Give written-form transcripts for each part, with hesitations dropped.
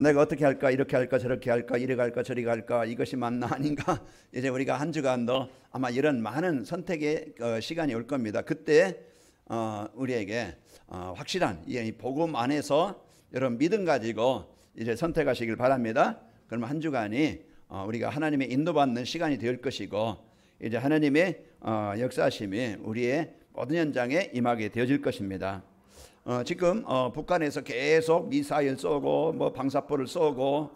내가 어떻게 할까, 이렇게 할까, 저렇게 할까, 이래 갈까, 저리 갈까, 이것이 맞나 아닌가. 이제 우리가 한 주간도 아마 이런 많은 선택의 시간이 올 겁니다. 그때 우리에게 확실한 이 복음 안에서 여러분 믿음 가지고 이제 선택하시길 바랍니다. 그러면 한 주간이 우리가 하나님의 인도받는 시간이 될 것이고, 이제 하나님의 역사하심이 우리의 모든 현장에 임하게 되어질 것입니다. 지금 북한에서 계속 미사일 쏘고 뭐 방사포를 쏘고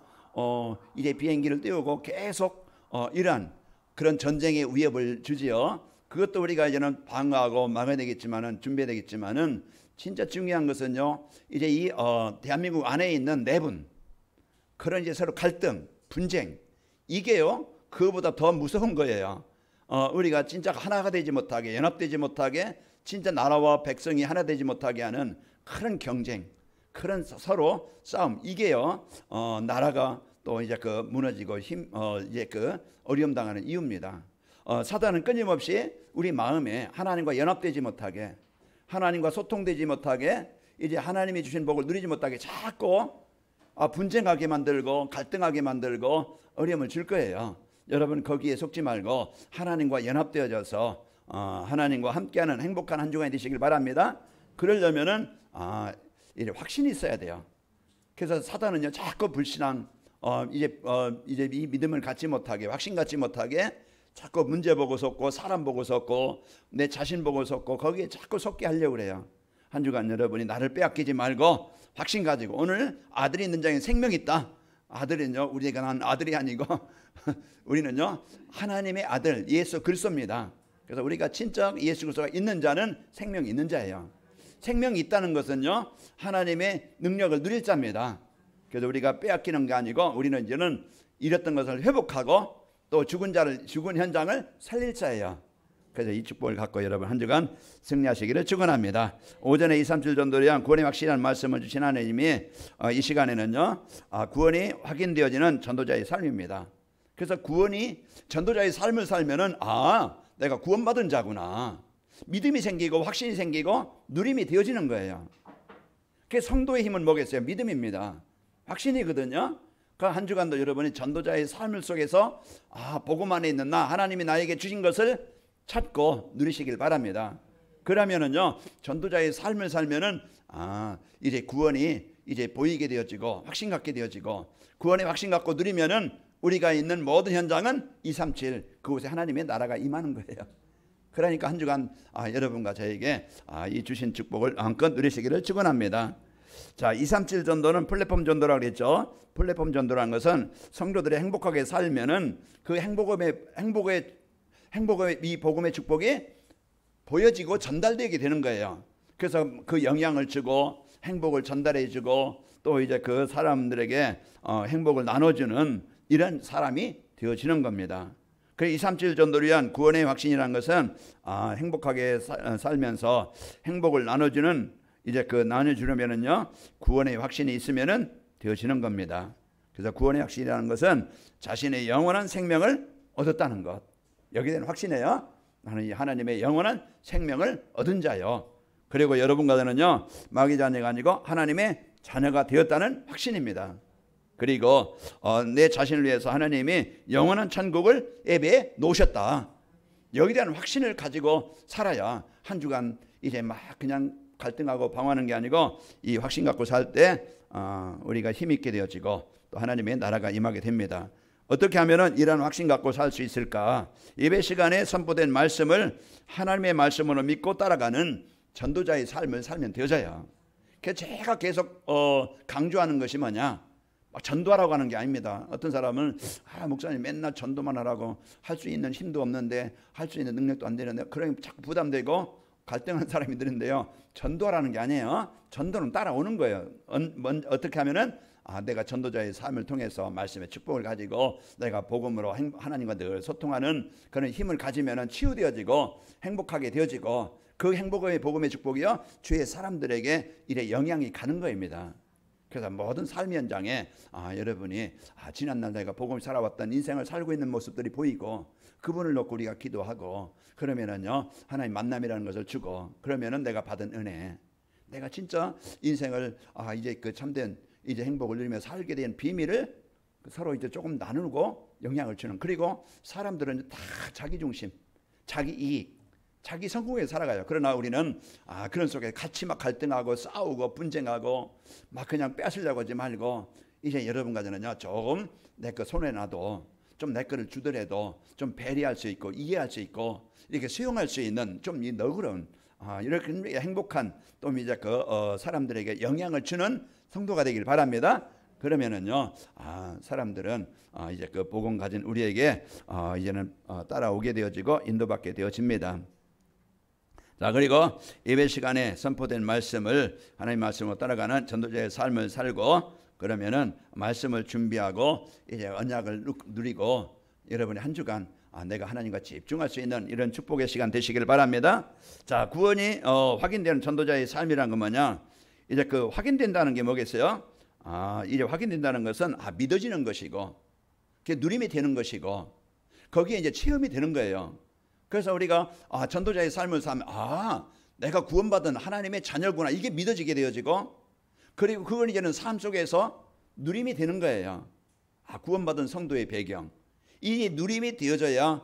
이제 비행기를 띄우고 계속 이러한 그런 전쟁의 위협을 주지요. 그것도 우리가 이제는 방어하고 막아야 되겠지만은, 준비해야 되겠지만은, 진짜 중요한 것은요, 이제 이 대한민국 안에 있는 내분, 그런 이제 서로 갈등, 분쟁, 이게요 그거보다 더 무서운 거예요. 우리가 진짜 하나가 되지 못하게, 연합되지 못하게, 진짜 나라와 백성이 하나 되지 못하게 하는 그런 경쟁, 그런 서로 싸움, 이게요 나라가 또 이제 무너지고 이제 어려움 당하는 이유입니다. 사단은 끊임없이 우리 마음에 하나님과 연합되지 못하게, 하나님과 소통되지 못하게, 이제 하나님이 주신 복을 누리지 못하게 자꾸 분쟁하게 만들고 갈등하게 만들고 어려움을 줄 거예요. 여러분 거기에 속지 말고 하나님과 연합되어져서 하나님과 함께하는 행복한 한 주간이 되시길 바랍니다. 그러려면은 이제 확신이 있어야 돼요. 그래서 사단은요 자꾸 불신앙, 이제 이 믿음을 갖지 못하게, 확신 갖지 못하게 자꾸 문제 보고 속고, 사람 보고 속고, 내 자신 보고 속고, 거기에 자꾸 속게 하려고 그래요. 한 주간 여러분이 나를 빼앗기지 말고 확신 가지고, 오늘 아들이 있는 자에 생명이 있다. 아들은요 우리가 난 아들이 아니고 우리는요 하나님의 아들 예수 그리스도입니다. 그래서 우리가 진짜 예수 그리스도가 있는 자는 생명이 있는 자예요. 생명이 있다는 것은요 하나님의 능력을 누릴 자입니다. 그래서 우리가 빼앗기는 게 아니고, 우리는 이제는 잃었던 것을 회복하고 또 죽은 현장을 살릴 자예요. 그래서 이 축복을 갖고 여러분 한 주간 승리하시기를 축원합니다. 오전에 237 전도를 위한 구원의 확실한 말씀을 주신 하나님이 이 시간에는요 구원이 확인되어지는 전도자의 삶입니다. 그래서 구원이, 전도자의 삶을 살면은 내가 구원받은 자구나, 믿음이 생기고 확신이 생기고 누림이 되어지는 거예요. 그 성도의 힘은 뭐겠어요? 믿음입니다. 확신이거든요. 그 한 주간도 여러분이 전도자의 삶을 속에서 복음 안에 있는 나, 하나님이 나에게 주신 것을 찾고 누리시길 바랍니다. 그러면은요 전도자의 삶을 살면은 이제 구원이 이제 보이게 되어지고 확신 갖게 되어지고, 구원의 확신 갖고 누리면은 우리가 있는 모든 현장은 237 그곳에 하나님의 나라가 임하는 거예요. 그러니까 한 주간 여러분과 저에게 이 주신 축복을 마음껏 누리시기를 축원합니다. 자, 237 전도는 플랫폼 전도라고 그랬죠. 플랫폼 전도라는 것은 성도들이 행복하게 살면은 그 행복의 이 복음의 축복이 보여지고 전달되게 되는 거예요. 그래서 그 영향을 주고 행복을 전달해 주고 또 이제 그 사람들에게 행복을 나눠주는 이런 사람이 되어지는 겁니다. 그래서 237 전도를 위한 구원의 확신이라는 것은 행복하게 살면서 행복을 나눠주는, 이제 나눠주려면은요 구원의 확신이 있으면은 되어지는 겁니다. 그래서 구원의 확신이라는 것은 자신의 영원한 생명을 얻었다는 것, 여기에 대한 확신이에요. 나는 하나님의 영원한 생명을 얻은 자요. 그리고 여러분과 저는요 마귀 자녀가 아니고 하나님의 자녀가 되었다는 확신입니다. 그리고 내 자신을 위해서 하나님이 영원한 천국을 예배해 놓으셨다. 여기에 대한 확신을 가지고 살아야 한 주간 이제 막 그냥 갈등하고 방황하는 게 아니고, 이 확신 갖고 살 때 우리가 힘있게 되어지고 또 하나님의 나라가 임하게 됩니다. 어떻게 하면은 이런 확신 갖고 살 수 있을까? 예배 시간에 선포된 말씀을 하나님의 말씀으로 믿고 따라가는 전도자의 삶을 살면 되어져요. 그래서 제가 계속 강조하는 것이 뭐냐? 전도하라고 하는 게 아닙니다. 어떤 사람은 목사님 맨날 전도만 하라고, 할 수 있는 힘도 없는데, 할 수 있는 능력도 안 되는데, 그러면 자꾸 부담되고 갈등하는 사람이 있는데요, 전도하라는 게 아니에요. 전도는 따라오는 거예요. 어떻게 하면은 내가 전도자의 삶을 통해서 말씀의 축복을 가지고 내가 복음으로 하나님과 늘 소통하는 그런 힘을 가지면은 치유되어지고 행복하게 되어지고, 그 행복의 복음의 축복이요 주위의 사람들에게 이래 영향이 가는 거입니다. 그래서 모든 삶 현장에 여러분이 지난날 내가 복음을 살아왔던 인생을 살고 있는 모습들이 보이고, 그분을 놓고 우리가 기도하고, 그러면은요 하나님 만남이라는 것을 주고, 그러면은 내가 받은 은혜, 내가 진짜 인생을 이제 참된 이제 행복을 누리며 살게 된 비밀을 서로 이제 조금 나누고 영향을 주는. 그리고 사람들은 다 자기 중심, 자기 이익, 자기 성공에 살아가요. 그러나 우리는 그런 속에 같이 막 갈등하고 싸우고 분쟁하고 막 그냥 뺏으려고 하지 말고, 이제 여러분과 저는요, 조금 내 거 손에 놔도 좀 내 거를 주더라도 좀 배려할 수 있고 이해할 수 있고 이렇게 수용할 수 있는 좀 이 너그러운 이렇게 행복한 또 이제 사람들에게 영향을 주는 성도가 되길 바랍니다. 그러면은요, 사람들은 이제 그 복음 가진 우리에게 이제는 따라오게 되어지고 인도받게 되어집니다. 자, 그리고 예배 시간에 선포된 말씀을 하나님 말씀으로 따라가는 전도자의 삶을 살고, 그러면은 말씀을 준비하고 이제 언약을 누리고 여러분이 한 주간 내가 하나님과 집중할 수 있는 이런 축복의 시간 되시길 바랍니다. 자, 구원이 확인되는 전도자의 삶이란 건 뭐냐? 이제 그 확인된다는 게 뭐겠어요? 이제 확인된다는 것은 믿어지는 것이고, 그게 누림이 되는 것이고, 거기에 이제 체험이 되는 거예요. 그래서 우리가 전도자의 삶을 살면 내가 구원받은 하나님의 자녀구나, 이게 믿어지게 되어지고, 그리고 그건 이제는 삶 속에서 누림이 되는 거예요. 구원받은 성도의 배경, 이 누림이 되어져야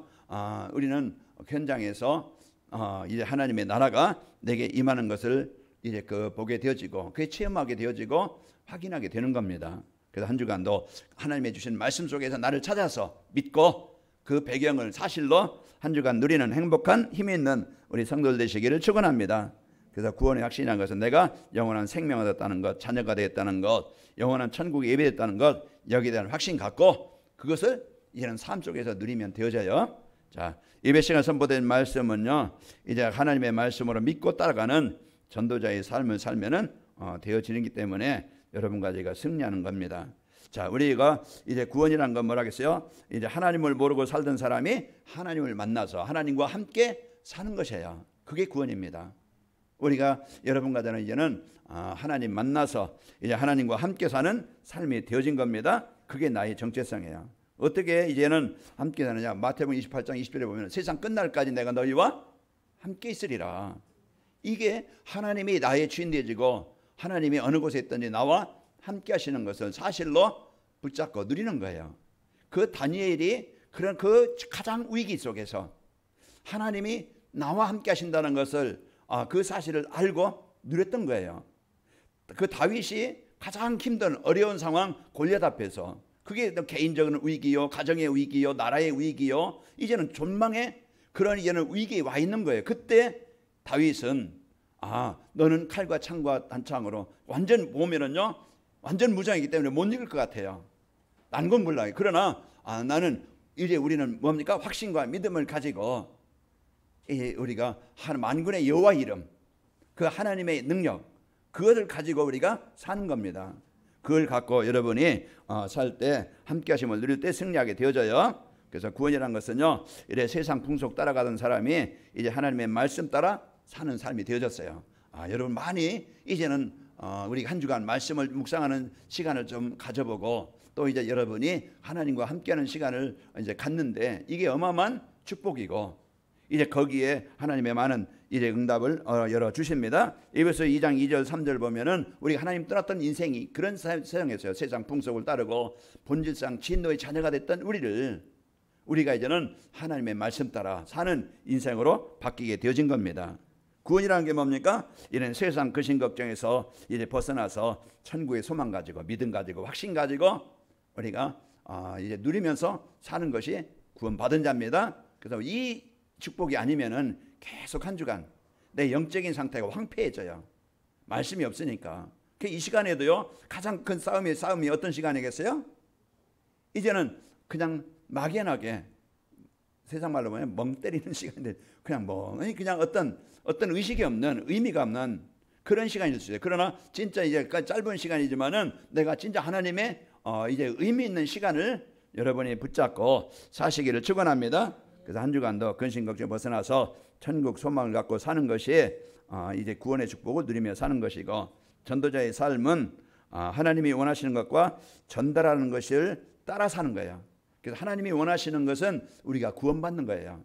우리는 현장에서 이제 하나님의 나라가 내게 임하는 것을 이제 보게 되어지고, 그게 체험하게 되어지고 확인하게 되는 겁니다. 그래서 한 주간도 하나님의 주신 말씀 속에서 나를 찾아서 믿고 그 배경을 사실로 한 주간 누리는 행복한 힘이 있는 우리 성도들 되시기를 축원합니다. 그래서 구원의 확신이라는 것은 내가 영원한 생명을 얻었다는 것, 자녀가 되었다는 것, 영원한 천국에 예배됐다는 것, 여기에 대한 확신 갖고 그것을 이제는 삶 속에서 누리면 되어져요. 자, 예배 시간 선포된 말씀은요, 이제 하나님의 말씀으로 믿고 따라가는 전도자의 삶을 살면은 되어지기 때문에 여러분과 저희가 승리하는 겁니다. 자, 우리가 이제 구원이란 건 뭐라겠어요? 이제 하나님을 모르고 살던 사람이 하나님을 만나서 하나님과 함께 사는 것이에요. 그게 구원입니다. 우리가 여러분과 저는 이제는 하나님 만나서 이제 하나님과 함께 사는 삶이 되어진 겁니다. 그게 나의 정체성이에요. 어떻게 이제는 함께 사느냐? 마태복음 28장 20절에 보면 세상 끝날까지 내가 너희와 함께 있으리라. 이게 하나님이 나의 주인 되어지고 하나님이 어느 곳에 있든지 나와 함께 하시는 것을 사실로 붙잡고 누리는 거예요. 그 다니엘이 그런 그 가장 위기 속에서 하나님이 나와 함께 하신다는 것을 그 사실을 알고 누렸던 거예요. 그 다윗이 가장 힘든 어려운 상황 골리앗 앞에서, 그게 개인적인 위기요, 가정의 위기요, 나라의 위기요, 이제는 존망의 그런 이제는 위기에 와 있는 거예요. 그때 다윗은 너는 칼과 창과 단창으로 완전 보면은요, 완전 무장이기 때문에 못 이길 것 같아요. 난건 몰라요. 그러나 나는 이제 우리는 뭡니까? 확신과 믿음을 가지고 우리가 만군의 여호와 이름, 그 하나님의 능력, 그것을 가지고 우리가 사는 겁니다. 그걸 갖고 여러분이 살 때 함께 하심을 누릴 때 승리하게 되어져요. 그래서 구원이라는 것은요, 이래 세상 풍속 따라가던 사람이 이제 하나님의 말씀 따라 사는 삶이 되어졌어요. 여러분 많이 이제는 우리 한 주간 말씀을 묵상하는 시간을 좀 가져보고, 또 이제 여러분이 하나님과 함께하는 시간을 이제 갖는데 이게 어마어마한 축복이고, 이제 거기에 하나님의 많은 이제 응답을 열어 주십니다. 에베소 2장 2절 3절 보면은 우리 하나님 떠났던 인생이 그런 세상이었어요. 세상 풍속을 따르고 본질상 진노의 자녀가 됐던 우리가 이제는 하나님의 말씀 따라 사는 인생으로 바뀌게 되어진 겁니다. 구원이라는 게 뭡니까? 이런 세상 근심 걱정에서 이제 벗어나서 천국의 소망 가지고 믿음 가지고 확신 가지고 우리가 이제 누리면서 사는 것이 구원받은 자입니다. 그래서 이 축복이 아니면은 계속 한 주간 내 영적인 상태가 황폐해져요. 말씀이 없으니까. 이 시간에도요, 가장 큰 싸움이 어떤 시간이겠어요? 이제는 그냥 막연하게, 세상 말로 보면 멍 때리는 시간인데 그냥 그냥 어떤 의식이 없는, 의미가 없는 그런 시간일 수 있어요. 그러나 진짜 이제 짧은 시간이지만은 내가 진짜 하나님의 이제 의미 있는 시간을 여러분이 붙잡고 사시기를 축원합니다. 그래서 한 주간도 근심 걱정 벗어나서 천국 소망을 갖고 사는 것이 이제 구원의 축복을 누리며 사는 것이고, 전도자의 삶은 하나님이 원하시는 것과 전달하는 것을 따라 사는 거예요. 그래서 하나님이 원하시는 것은 우리가 구원받는 거예요.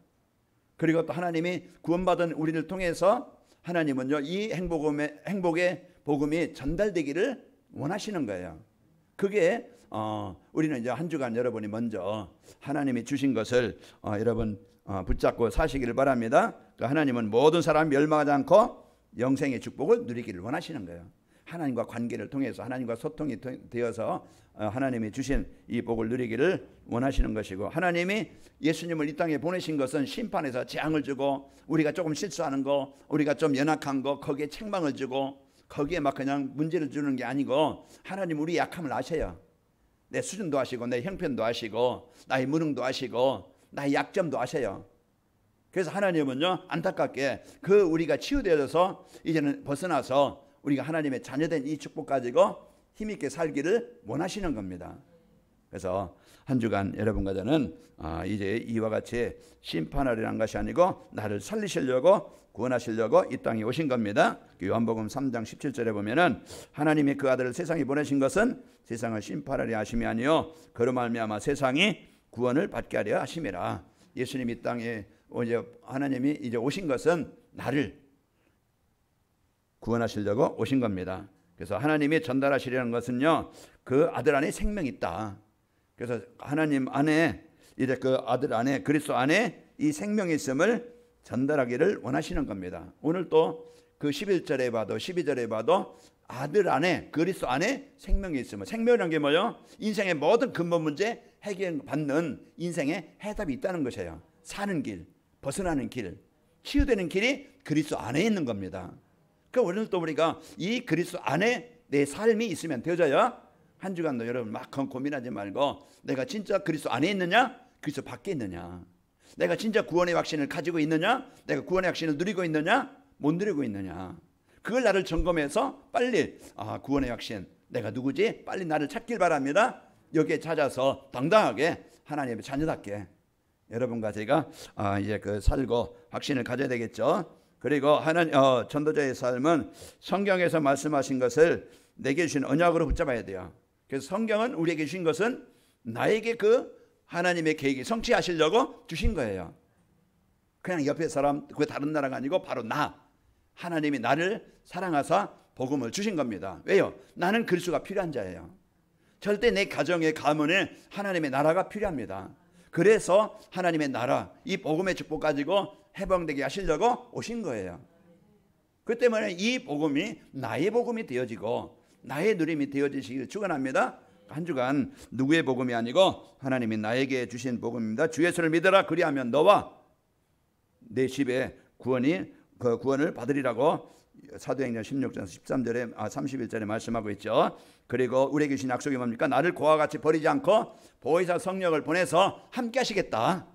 그리고 또 하나님이 구원받은 우리를 통해서 하나님은요, 이 행복의 복음이 전달되기를 원하시는 거예요. 그게 우리는 이제 한 주간 여러분이 먼저 하나님이 주신 것을 여러분 붙잡고 사시기를 바랍니다. 하나님은 모든 사람이 멸망하지 않고 영생의 축복을 누리기를 원하시는 거예요. 하나님과 관계를 통해서 하나님과 소통이 되어서 하나님이 주신 이 복을 누리기를 원하시는 것이고, 하나님이 예수님을 이 땅에 보내신 것은 심판에서 재앙을 주고 우리가 조금 실수하는 거, 우리가 좀 연약한 거 거기에 책망을 주고 거기에 막 그냥 문제를 주는 게 아니고, 하나님 우리 약함을 아셔요. 내 수준도 아시고 내 형편도 아시고 나의 무능도 아시고 나의 약점도 아셔요. 그래서 하나님은요, 안타깝게 그 우리가 치유되어서 이제는 벗어나서 우리가 하나님의 자녀된 이 축복 가지고 힘있게 살기를 원하시는 겁니다. 그래서 한 주간 여러분과 저는 이제 이와 같이 심판하리라는 것이 아니고 나를 살리시려고 구원하시려고 이 땅에 오신 겁니다. 요한복음 3장 17절에 보면은 하나님이 그 아들을 세상에 보내신 것은 세상을 심판하려 하심이 아니요 그로 말미암아 세상이 구원을 받게 하려 하심이라. 예수님이 이 땅에 이제 하나님이 이제 오신 것은 나를 구원하시려고 오신 겁니다. 그래서 하나님이 전달하시려는 것은요, 그 아들 안에 생명이 있다. 그래서 하나님 안에 이제 그 아들 안에 그리스도 안에 이 생명이 있음을 전달하기를 원하시는 겁니다. 오늘 또 그 11절에 봐도 12절에 봐도 아들 안에 그리스도 안에 생명이 있음을, 생명이라는 게 뭐예요? 인생의 모든 근본 문제 해결받는 인생의 해답이 있다는 것이에요. 사는 길, 벗어나는 길, 치유되는 길이 그리스도 안에 있는 겁니다. 그러니까 오늘 또 우리가 이 그리스도 안에 내 삶이 있으면 되어져요. 한 주간도 여러분 막 고민하지 말고 내가 진짜 그리스도 안에 있느냐, 그리스도 밖에 있느냐, 내가 진짜 구원의 확신을 가지고 있느냐, 내가 구원의 확신을 누리고 있느냐, 못 누리고 있느냐, 그걸 나를 점검해서 빨리 구원의 확신 내가 누구지? 빨리 나를 찾길 바랍니다. 여기에 찾아서 당당하게 하나님의 자녀답게 여러분과 제가 이제 그 살고 확신을 가져야 되겠죠. 그리고 하나님 전도자의 삶은 성경에서 말씀하신 것을 내게 주신 언약으로 붙잡아야 돼요. 그래서 성경은 우리에게 주신 것은 나에게 그 하나님의 계획이 성취하시려고 주신 거예요. 그냥 옆에 사람, 그 다른 나라가 아니고 바로 나, 하나님이 나를 사랑하사 복음을 주신 겁니다. 왜요? 나는 그리스도가 필요한 자예요. 절대 내 가정의 가문에 하나님의 나라가 필요합니다. 그래서 하나님의 나라, 이 복음의 축복 가지고 해방되게 하시려고 오신 거예요. 그 때문에 이 복음이 나의 복음이 되어지고 나의 누림이 되어지시기를 축원합니다. 한 주간 누구의 복음이 아니고 하나님이 나에게 주신 복음입니다. 주 예수를 믿어라, 그리하면 너와 내 집에 구원을 받으리라고 사도행전 16장 13절에 31절에 말씀하고 있죠. 그리고 우리에게 주신 약속이 뭡니까? 나를 고와 같이 버리지 않고 보혜사 성령을 보내서 함께 하시겠다.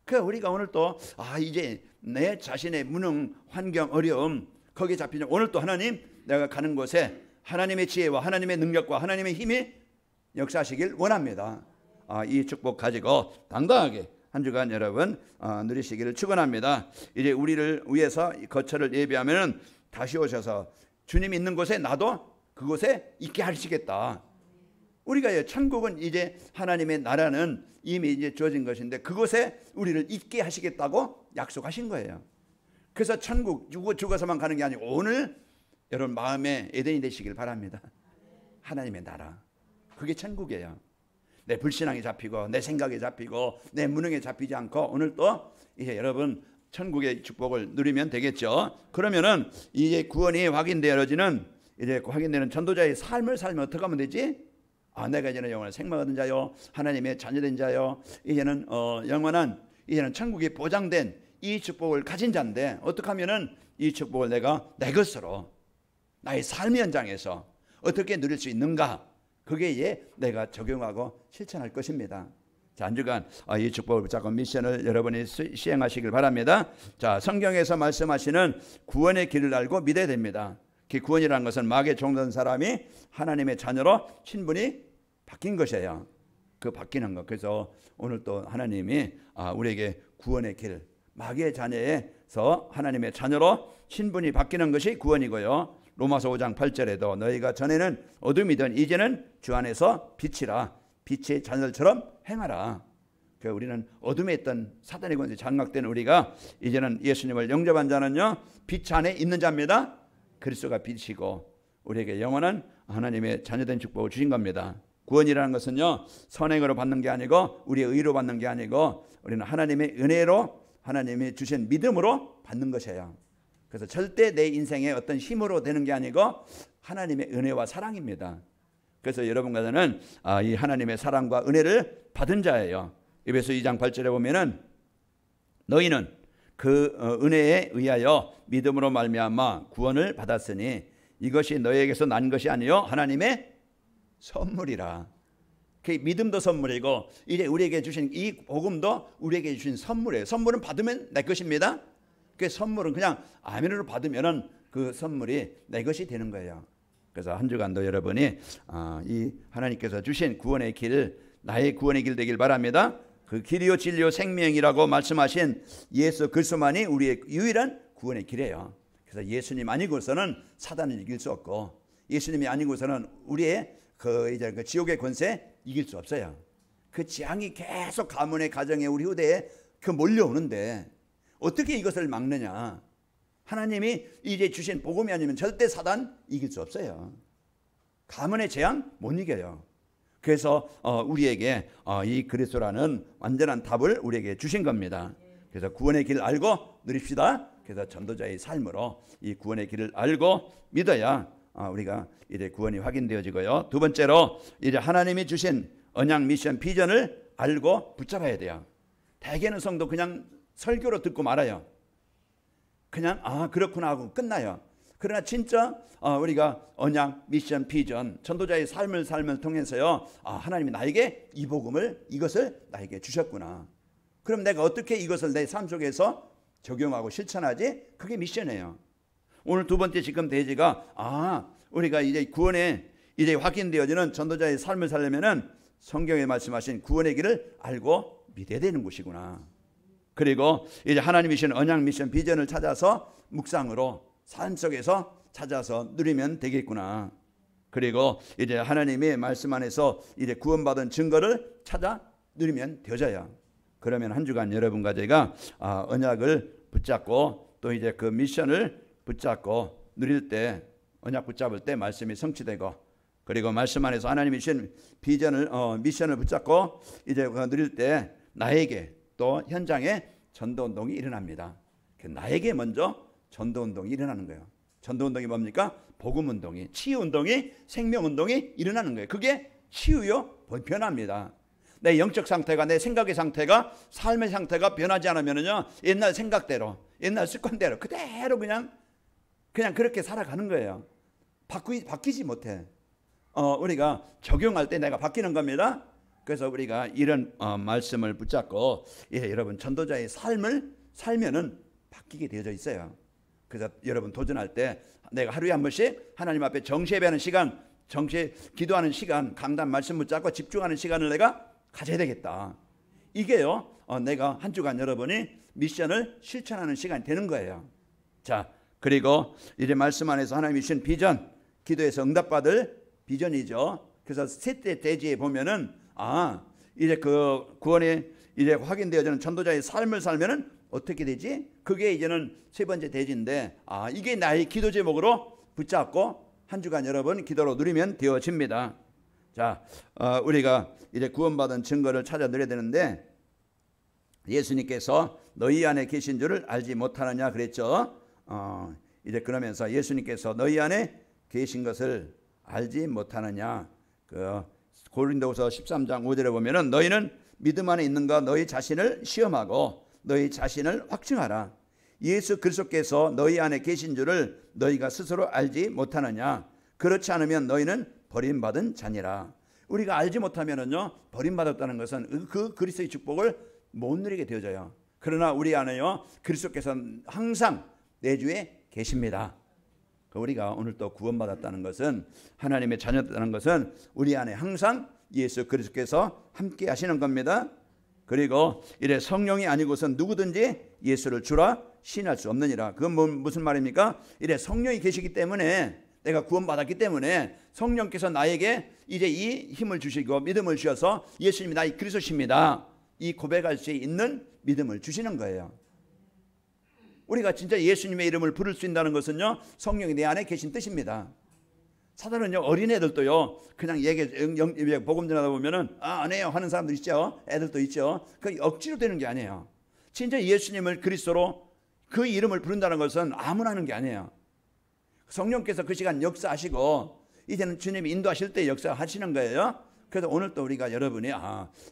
그 우리가 오늘 또 이제 내 자신의 무능, 환경, 어려움 거기에 잡히죠. 오늘 또 하나님, 내가 가는 곳에 하나님의 지혜와 하나님의 능력과 하나님의 힘이 역사하시길 원합니다. 이 축복 가지고 당당하게 한 주간 여러분 누리시기를 축원합니다. 이제 우리를 위해서 거처를 예비하면 다시 오셔서 주님 있는 곳에 나도 그곳에 있게 하시겠다. 우리가 천국은 이제 하나님의 나라는 이미 이제 주어진 것인데 그곳에 우리를 있게 하시겠다고 약속하신 거예요. 그래서 천국 죽어서만 가는 게 아니고 오늘 여러분 마음에 에덴이 되시길 바랍니다. 하나님의 나라, 그게 천국이에요. 내 불신앙에 잡히고 내 생각에 잡히고 내 무능에 잡히지 않고 오늘 또 이제 여러분 천국의 축복을 누리면 되겠죠. 그러면은 이제 구원이 확인되어지는 이제 확인되는 전도자의 삶을 살면 어떻게 하면 되지? 내가 이제는 영원한 생명 얻은 자요, 하나님의 자녀된 자요, 이제는 영원한 이제는 천국이 보장된 이 축복을 가진 자인데 어떻게 하면은 이 축복을 내가 내 것으로 나의 삶의 현장에서 어떻게 누릴 수 있는가? 그게 내가 적용하고 실천할 것입니다. 자, 한 주간 이 축복을 붙잡고 미션을 여러분이 시행하시길 바랍니다. 자, 성경에서 말씀하시는 구원의 길을 알고 믿어야 됩니다. 그 구원이라는 것은 마귀에 종된 사람이 하나님의 자녀로 신분이 바뀐 것이에요. 그 바뀌는 것. 그래서 오늘 또 하나님이 우리에게 구원의 길, 마귀의 자녀에서 하나님의 자녀로 신분이 바뀌는 것이 구원이고요. 로마서 5장 8절에도 너희가 전에는 어둠이던 이제는 주 안에서 빛이라, 빛의 자녀들처럼 행하라. 그러니까 우리는 어둠에 있던 사단의 권세 장악된 우리가 이제는 예수님을 영접한 자는요 빛 안에 있는 자입니다. 그리스도가 빛이고 우리에게 영원한 하나님의 자녀된 축복을 주신 겁니다. 구원이라는 것은요, 선행으로 받는 게 아니고 우리의 의로 받는 게 아니고 우리는 하나님의 은혜로, 하나님이 주신 믿음으로 받는 것이에요. 그래서 절대 내 인생의 어떤 힘으로 되는 게 아니고 하나님의 은혜와 사랑입니다. 그래서 여러분과 저는 이 하나님의 사랑과 은혜를 받은 자예요. 에베소 2장 8절에 보면은 너희는 그 은혜에 의하여 믿음으로 말미암아 구원을 받았으니 이것이 너희에게서 난 것이 아니요 하나님의 선물이라. 그 믿음도 선물이고 이제 우리에게 주신 이 복음도 우리에게 주신 선물이에요. 선물은 받으면 내 것입니다. 그 선물은 그냥 아멘으로 받으면은 그 선물이 내 것이 되는 거예요. 그래서 한 주간도 여러분이 이 하나님께서 주신 구원의 길, 나의 구원의 길 되길 바랍니다. 그 길이요 진리요 생명이라고 말씀하신 예수 그리스도만이 우리의 유일한 구원의 길이에요. 그래서 예수님 아니고서는 사단을 이길 수 없고 예수님이 아니고서는 우리의 그 지옥의 권세 이길 수 없어요. 그 재앙이 계속 가문의 가정에 우리 후대에 몰려오는데 어떻게 이것을 막느냐? 하나님이 이제 주신 복음이 아니면 절대 사단 이길 수 없어요. 가문의 재앙 못 이겨요. 그래서 우리에게 이 그리스도라는 완전한 답을 우리에게 주신 겁니다. 그래서 구원의 길을 알고 누립시다. 그래서 전도자의 삶으로 이 구원의 길을 알고 믿어야 우리가 이제 구원이 확인되어지고요. 두 번째로 이제 하나님이 주신 언약 미션 비전을 알고 붙잡아야 돼요. 대개는 성도 그냥 설교로 듣고 말아요. 그냥 그렇구나 하고 끝나요. 그러나 진짜 우리가 언약 미션 비전 전도자의 삶을 통해서요, 하나님이 나에게 이 복음을 이것을 나에게 주셨구나. 그럼 내가 어떻게 이것을 내 삶 속에서 적용하고 실천하지? 그게 미션이에요. 오늘 두 번째 지금 대지가 우리가 이제 구원에 이제 확인되어지는 전도자의 삶을 살려면은 성경에 말씀하신 구원의 길을 알고 믿어야 되는 것이구나. 그리고 이제 하나님이 주신 언약 미션 비전을 찾아서 묵상으로 삶 속에서 찾아서 누리면 되겠구나. 그리고 이제 하나님의 말씀 안에서 이제 구원받은 증거를 찾아 누리면 되어져요. 그러면 한 주간 여러분과 제가 언약을 붙잡고 또 이제 그 미션을 붙잡고 누릴 때, 언약 붙잡을 때 말씀이 성취되고, 그리고 말씀 안에서 하나님이 주신 비전을 미션을 붙잡고 이제 누릴 때 나에게 또 현장에 전도운동이 일어납니다. 나에게 먼저 전도운동이 일어나는 거예요. 전도운동이 뭡니까? 복음운동이, 치유운동이, 생명운동이 일어나는 거예요. 그게 치유요 변화입니다. 내 영적 상태가, 내 생각의 상태가, 삶의 상태가 변하지 않으면요, 옛날 생각대로, 옛날 습관대로 그대로 그냥 그렇게 살아가는 거예요. 바뀌지 못해. 우리가 적용할 때 내가 바뀌는 겁니다. 그래서 우리가 이런 말씀을 붙잡고 여러분 전도자의 삶을 살면은 바뀌게 되어져 있어요. 그래서 여러분 도전할 때 내가 하루에 한 번씩 하나님 앞에 정시 예배하는 시간, 정시 기도하는 시간, 강단 말씀 붙잡고 집중하는 시간을 내가 가져야 되겠다. 이게요, 내가 한 주간 여러분이 미션을 실천하는 시간이 되는 거예요. 자, 그리고 이제 말씀 안에서 하나님이 주신 비전, 기도에서 응답받을 비전이죠. 그래서 셋째 대지에 보면은 이제 그 구원이 이제 확인되어지는 전도자의 삶을 살면은 어떻게 되지? 그게 이제는 세 번째 대지인데, 이게 나의 기도 제목으로 붙잡고 한 주간 여러분 기도로 누리면 되어집니다. 자, 우리가 이제 구원받은 증거를 찾아 누려야 되는데, 예수님께서 너희 안에 계신 줄을 알지 못하느냐 그랬죠. 이제 그러면서 예수님께서 너희 안에 계신 것을 알지 못하느냐. 그 고린도후서 13장 5절에 보면은 너희는 믿음 안에 있는가 너희 자신을 시험하고 너희 자신을 확증하라. 예수 그리스도께서 너희 안에 계신 줄을 너희가 스스로 알지 못하느냐. 그렇지 않으면 너희는 버림받은 자니라. 우리가 알지 못하면은요, 버림받았다는 것은 그 그리스도의 축복을 못 누리게 되어져요. 그러나 우리 안에요, 그리스도께서 항상 내주에 계십니다. 우리가 오늘 또 구원받았다는 것은, 하나님의 자녀다는 것은 우리 안에 항상 예수 그리스도께서 함께 하시는 겁니다. 그리고 이래 성령이 아니고선 누구든지 예수를 주라 시인할 수 없느니라. 그건 무슨 말입니까? 이래 성령이 계시기 때문에, 내가 구원받았기 때문에 성령께서 나에게 이제 이 힘을 주시고 믿음을 주셔서 예수님이 나의 그리스도십니다, 이 고백할 수 있는 믿음을 주시는 거예요. 우리가 진짜 예수님의 이름을 부를 수 있다는 것은요, 성령이 내 안에 계신 뜻입니다. 사단은요, 어린애들도요, 그냥 복음 전하다 보면은, 안 해요 하는 사람들 있죠. 애들도 있죠. 그 억지로 되는 게 아니에요. 진짜 예수님을 그리스도로 그 이름을 부른다는 것은 아무나 하는 게 아니에요. 성령께서 그 시간 역사하시고, 이제는 주님이 인도하실 때 역사하시는 거예요. 그래서 오늘 또 우리가 여러분이,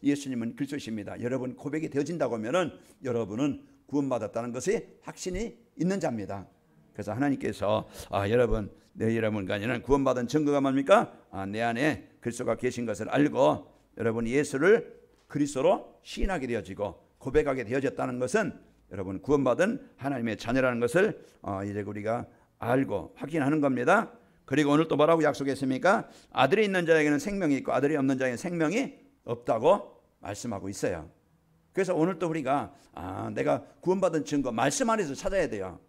예수님은 그리스도십니다, 여러분 고백이 되어진다고 하면은 여러분은 구원받았다는 것이 확신이 있는 자입니다. 그래서 하나님께서 여러분, 내 여러분 간에는 구원받은 증거가 뭡니까? 내 안에 그리스도가 계신 것을 알고 여러분이 예수를 그리스도로 시인하게 되어지고 고백하게 되어졌다는 것은 여러분 구원받은 하나님의 자녀라는 것을 이제 우리가 알고 확인하는 겁니다. 그리고 오늘 또 뭐라고 약속했습니까? 아들이 있는 자에게는 생명이 있고 아들이 없는 자에게는 생명이 없다고 말씀하고 있어요. 그래서 오늘 또 우리가 내가 구원받은 증거 말씀 안에서 찾아야 돼요.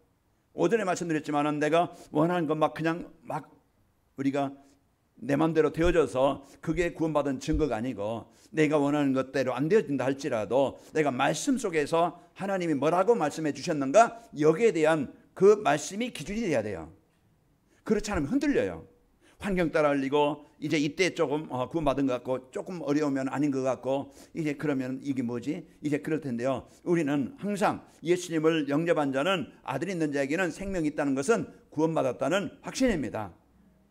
오전에 말씀드렸지만은 내가 원하는 것 그냥 우리가 내 마음대로 되어져서 그게 구원받은 증거가 아니고, 내가 원하는 것대로 안 되어진다 할지라도 내가 말씀 속에서 하나님이 뭐라고 말씀해 주셨는가, 여기에 대한 그 말씀이 기준이 돼야 돼요. 그렇지 않으면 흔들려요. 환경 따라 흘리고, 이제 이때 조금 구원받은 것 같고 조금 어려우면 아닌 것 같고, 이제 그러면 이게 뭐지? 이제 그럴 텐데요, 우리는 항상 예수님을 영접한 자는, 아들이 있는 자에게는 생명이 있다는 것은 구원받았다는 확신입니다.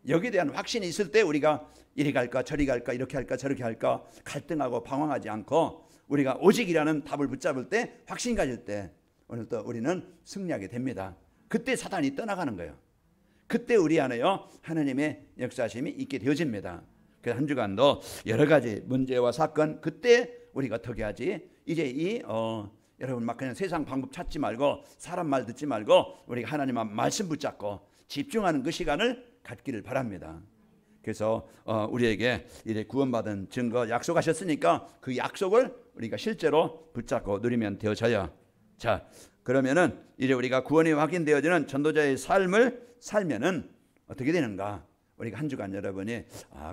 여기에 대한 확신이 있을 때 우리가 이리 갈까 저리 갈까 이렇게 할까 저렇게 할까 갈등하고 방황하지 않고, 우리가 오직이라는 답을 붙잡을 때, 확신 가질 때 오늘 또 우리는 승리하게 됩니다. 그때 사단이 떠나가는 거예요. 그때 우리 안에요 하나님의 역사심이 있게 되어집니다. 그래서 한 주간도 여러 가지 문제와 사건, 그때 우리가 어떻게 하지? 이제 여러분 그냥 세상 방법 찾지 말고 사람 말 듣지 말고 우리가 하나님의 말씀 붙잡고 집중하는 그 시간을 갖기를 바랍니다. 그래서 우리에게 이제 구원받은 증거 약속하셨으니까 그 약속을 우리가 실제로 붙잡고 누리면 되어져요. 자, 그러면은 이제 우리가 구원이 확인되어지는 전도자의 삶을 살면은 어떻게 되는가? 우리가 한 주간 여러분이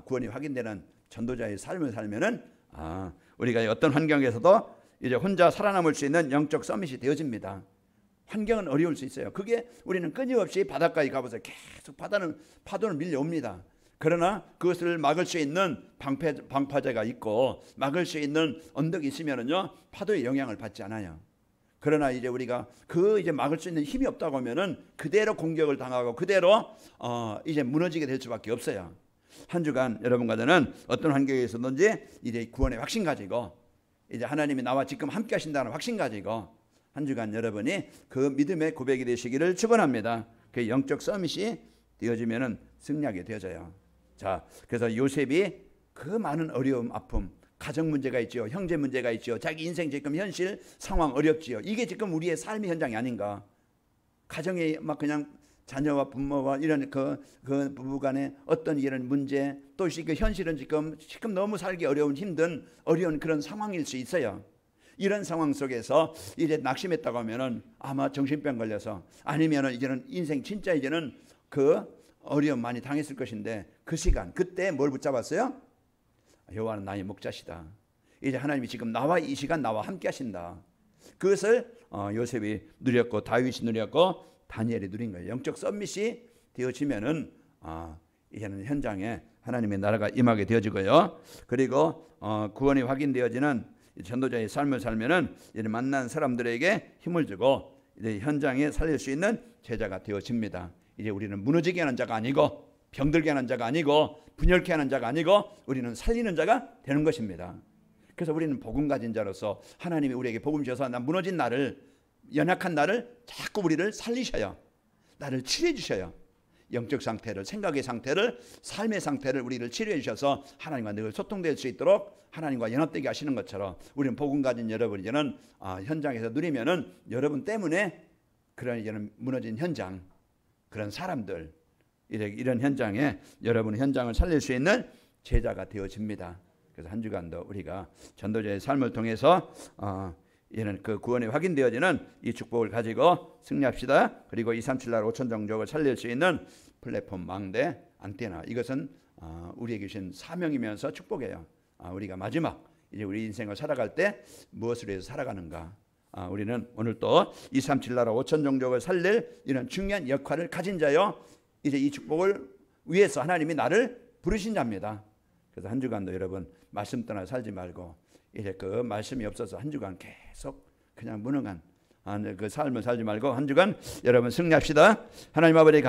구원이 확인되는 전도자의 삶을 살면은 우리가 어떤 환경에서도 이제 혼자 살아남을 수 있는 영적 서밋이 되어집니다. 환경은 어려울 수 있어요. 그게 우리는 끊임없이 바닷가에 가보세요. 계속 파도는 밀려옵니다. 그러나 그것을 막을 수 있는 방파제가 있고 막을 수 있는 언덕이 있으면은요 파도의 영향을 받지 않아요. 그러나 이제 우리가 이제 막을 수 있는 힘이 없다고 하면은 그대로 공격을 당하고 그대로 이제 무너지게 될 수밖에 없어요. 한 주간 여러분과 저는 어떤 환경에서든지 이제 구원의 확신 가지고, 이제 하나님이 나와 지금 함께 하신다는 확신 가지고 한 주간 여러분이 그 믿음의 고백이 되시기를 축원합니다. 그 영적 서밋이 되어지면은 승리하게 되어져요. 자, 그래서 요셉이 그 많은 어려움, 아픔, 가정 문제가 있죠, 형제 문제가 있죠, 자기 인생 지금 현실 상황 어렵지요. 이게 지금 우리의 삶의 현장이 아닌가? 가정에 그냥 자녀와 부모와 이런 그 부부간의 어떤 이런 문제, 또 그 현실은 지금 너무 살기 어려운 힘든 어려운 그런 상황일 수 있어요. 이런 상황 속에서 이제 낙심했다고 하면은 아마 정신병 걸려서, 아니면은 이제는 인생 진짜 이제는 그 어려움 많이 당했을 것인데, 그 시간 그때 뭘 붙잡았어요? 여호와는 나의 목자시다. 이제 하나님이 지금 이 시간 나와 함께 하신다. 그것을 요셉이 누렸고 다윗이 누렸고 다니엘이 누린 거예요. 영적 서밋이 되어지면은 이제는 현장에 하나님의 나라가 임하게 되어지고요. 그리고 구원이 확인되어지는 전도자의 삶을 살면은 이제 만난 사람들에게 힘을 주고 이제 현장에 살릴 수 있는 제자가 되어집니다. 이제 우리는 무너지게 하는 자가 아니고 병들게 하는 자가 아니고 분열케 하는 자가 아니고 우리는 살리는 자가 되는 것입니다. 그래서 우리는 복음 가진 자로서 하나님이 우리에게 복음 주셔서 나 무너진 나를, 연약한 나를 자꾸 우리를 살리셔요. 나를 치료해 주셔요. 영적 상태를, 생각의 상태를, 삶의 상태를 우리를 치료해 주셔서 하나님과 늘 소통될 수 있도록 하나님과 연합되게 하시는 것처럼 우리는 복음 가진 여러분 이제는 현장에서 누리면은 여러분 때문에 그런 이제는 무너진 현장, 그런 사람들, 이런 현장에 여러분의 현장을 살릴 수 있는 제자가 되어집니다. 그래서 한 주간도 우리가 전도자의 삶을 통해서 이는 그 구원이 확인되어지는 이 축복을 가지고 승리합시다. 그리고 237나라 5천 종족을 살릴 수 있는 플랫폼, 망대, 안테나, 이것은 우리에게 주신 사명이면서 축복이에요. 우리가 마지막 이제 우리 인생을 살아갈 때 무엇을 위해서 살아가는가? 우리는 오늘 또 237나라 5천 종족을 살릴 이런 중요한 역할을 가진 자요. 이제 이 축복을 위해서 하나님이 나를 부르신 자입니다. 그래서 한 주간도 여러분 말씀 떠나 살지 말고 이제 그 말씀이 없어서 한 주간 계속 그냥 무능한 그 삶을 살지 말고 한 주간 여러분 승리합시다. 하나님 아버지